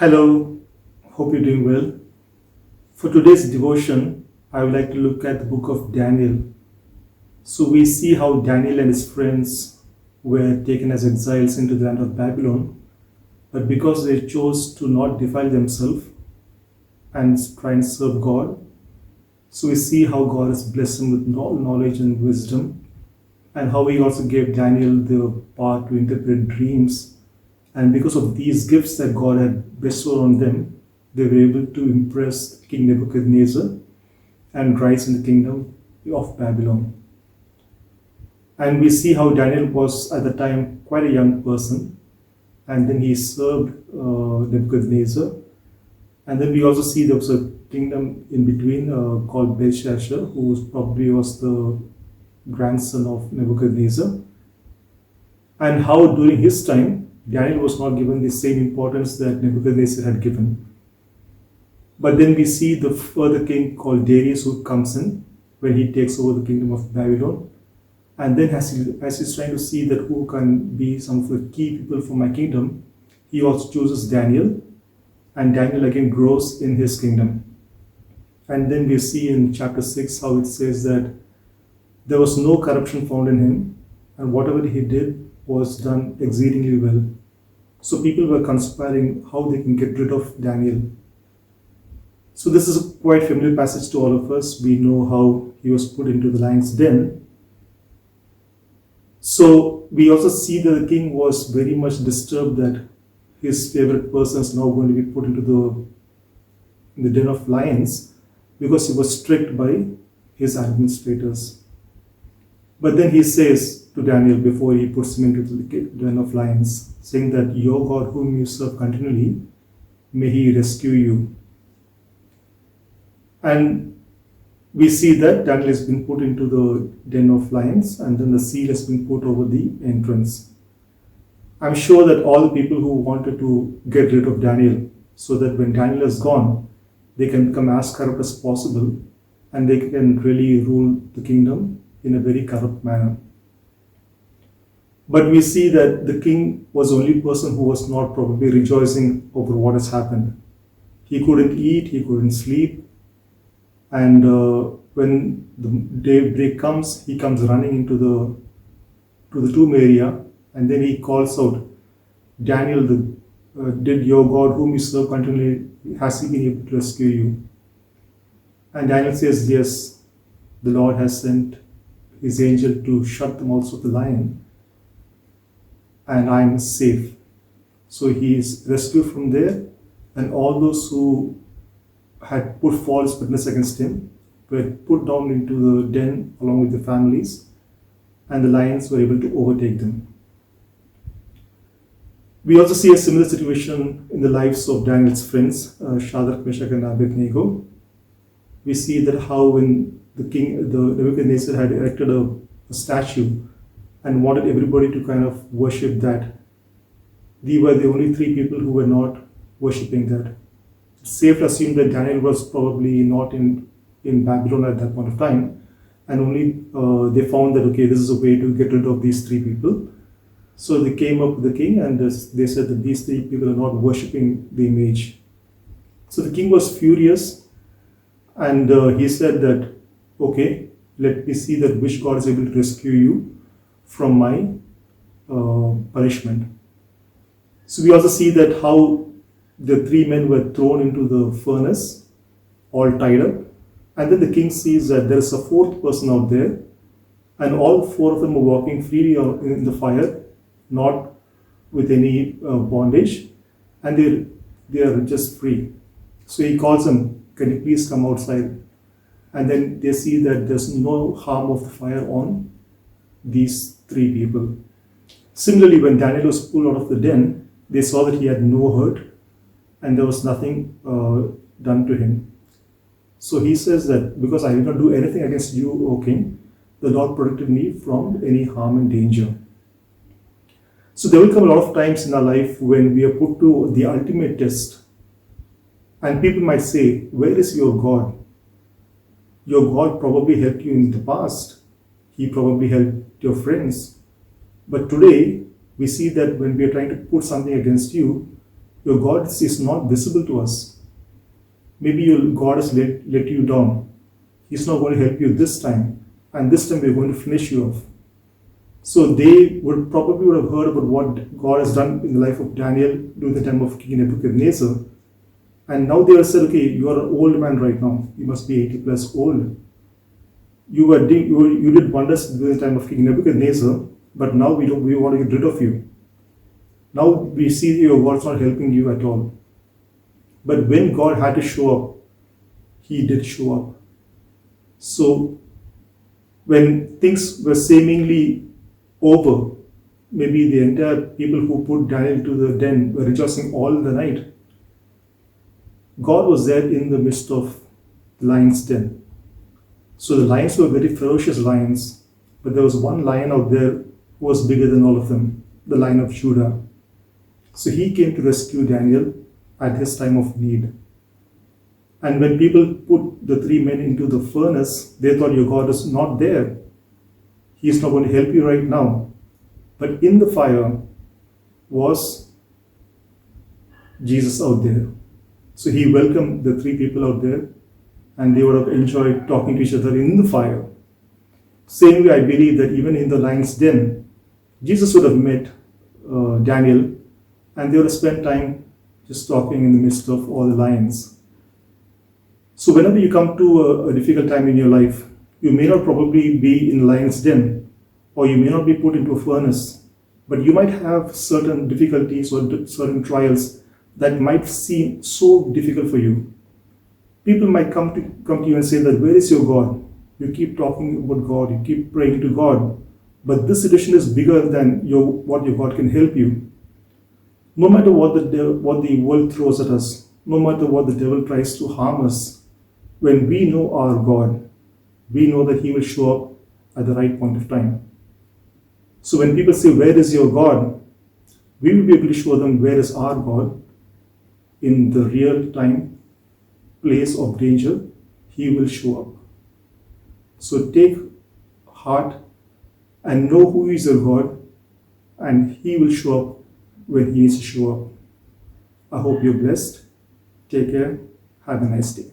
Hello, hope you're doing well. For today's devotion, I would like to look at the book of Daniel. So we see how Daniel and his friends were taken as exiles into the land of Babylon, but because they chose to not defile themselves and try and serve God, so we see how God has blessed them with knowledge and wisdom, and how He also gave Daniel the power to interpret dreams. And because of these gifts that God had bestowed on them, they were able to impress King Nebuchadnezzar and rise in the kingdom of Babylon. And we see how Daniel was at the time quite a young person, and then he served Nebuchadnezzar. And then we also see there was a kingdom in between called Belshazzar, who probably was the grandson of Nebuchadnezzar. And how during his time, Daniel was not given the same importance that Nebuchadnezzar had given. But then we see the further king called Darius who comes in when he takes over the kingdom of Babylon. And then as he's trying to see that who can be some of the key people for my kingdom, he also chooses Daniel. And Daniel again grows in his kingdom. And then we see in chapter 6 how it says that there was no corruption found in him, and whatever he did was done exceedingly well. So people were conspiring how they can get rid of Daniel. So this is a quite familiar passage to all of us. We know how he was put into the lion's den. So we also see that the king was very much disturbed that his favorite person is now going to be put into the den of lions, because he was strict by his administrators. But then he says to Daniel before he puts him into the den of lions, saying that your God whom you serve continually, may he rescue you. And we see that Daniel has been put into the den of lions, and then the seal has been put over the entrance. I'm sure that all the people who wanted to get rid of Daniel, so that when Daniel is gone, they can become as corrupt as possible, and they can really rule the kingdom in a very corrupt manner. But we see that the king was the only person who was not probably rejoicing over what has happened. He couldn't eat, he couldn't sleep, and when the daybreak comes, he comes running into the tomb area, and then he calls out, Daniel, did your God whom you serve continually, has he been able to rescue you? And Daniel says, yes, the Lord has sent his angel to shut the mouths of the lion, and I am safe. So he is rescued from there, and all those who had put false witness against him were put down into the den along with the families, and the lions were able to overtake them. We also see a similar situation in the lives of Daniel's friends, Shadrach, Meshach, and Abednego. We see that how when the Nebuchadnezzar had erected a statue and wanted everybody to kind of worship that, they were the only three people who were not worshipping that. It's safe to assume that Daniel was probably not in Babylon at that point of time, and only they found that, okay, this is a way to get rid of these three people. So they came up with the king, and they said that these three people are not worshipping the image. So the king was furious, and he said that, okay, let me see that which God is able to rescue you from my punishment. So we also see that how the three men were thrown into the furnace, all tied up, and then the king sees that there is a fourth person out there, and all four of them are walking freely in the fire, not with any bondage, and they are just free. So he calls them, can you please come outside? And then they see that there's no harm of the fire on these three people. Similarly, when Daniel was pulled out of the den, they saw that he had no hurt and there was nothing done to him. So he says that because I did not do anything against you, O king, the Lord protected me from any harm and danger. So there will come a lot of times in our life when we are put to the ultimate test, and people might say, where is your God? Your God probably helped you in the past. He probably helped your friends. But today, we see that when we are trying to put something against you, Your God is not visible to us. Maybe your God has let you down. He's not going to help you this time, and this time we're going to finish you off. So they would have heard about what God has done in the life of Daniel during the time of King Nebuchadnezzar, and now they are said, okay, you are an old man right now. You must be 80 plus old. You did wonders during the time of King Nebuchadnezzar, but now we want to get rid of you. Now we see your God's not helping you at all. But when God had to show up, He did show up. So when things were seemingly over, maybe the entire people who put Daniel into the den were rejoicing all the night. God was there in the midst of the lion's den. So the lions were very ferocious lions, but there was one lion out there who was bigger than all of them, the Lion of Judah. So he came to rescue Daniel at his time of need. And when people put the three men into the furnace, they thought your God is not there. He is not going to help you right now. But in the fire was Jesus out there. So he welcomed the three people out there, and they would have enjoyed talking to each other in the fire. Same way, I believe that even in the lion's den, Jesus would have met Daniel, and they would have spent time just talking in the midst of all the lions. So whenever you come to a difficult time in your life, you may not probably be in lion's den, or you may not be put into a furnace, but you might have certain difficulties or certain trials that might seem so difficult for you. People might come to you and say that, where is your God? You keep talking about God, you keep praying to God, but this situation is bigger than what your God can help you. No matter what the world throws at us, no matter what the devil tries to harm us, when we know our God, we know that He will show up at the right point of time. So when people say, where is your God? We will be able to show them where is our God. In the real time, place of danger, He will show up. So take heart and know who is your God, and He will show up when He needs to show up. I hope you're blessed. Take care. Have a nice day.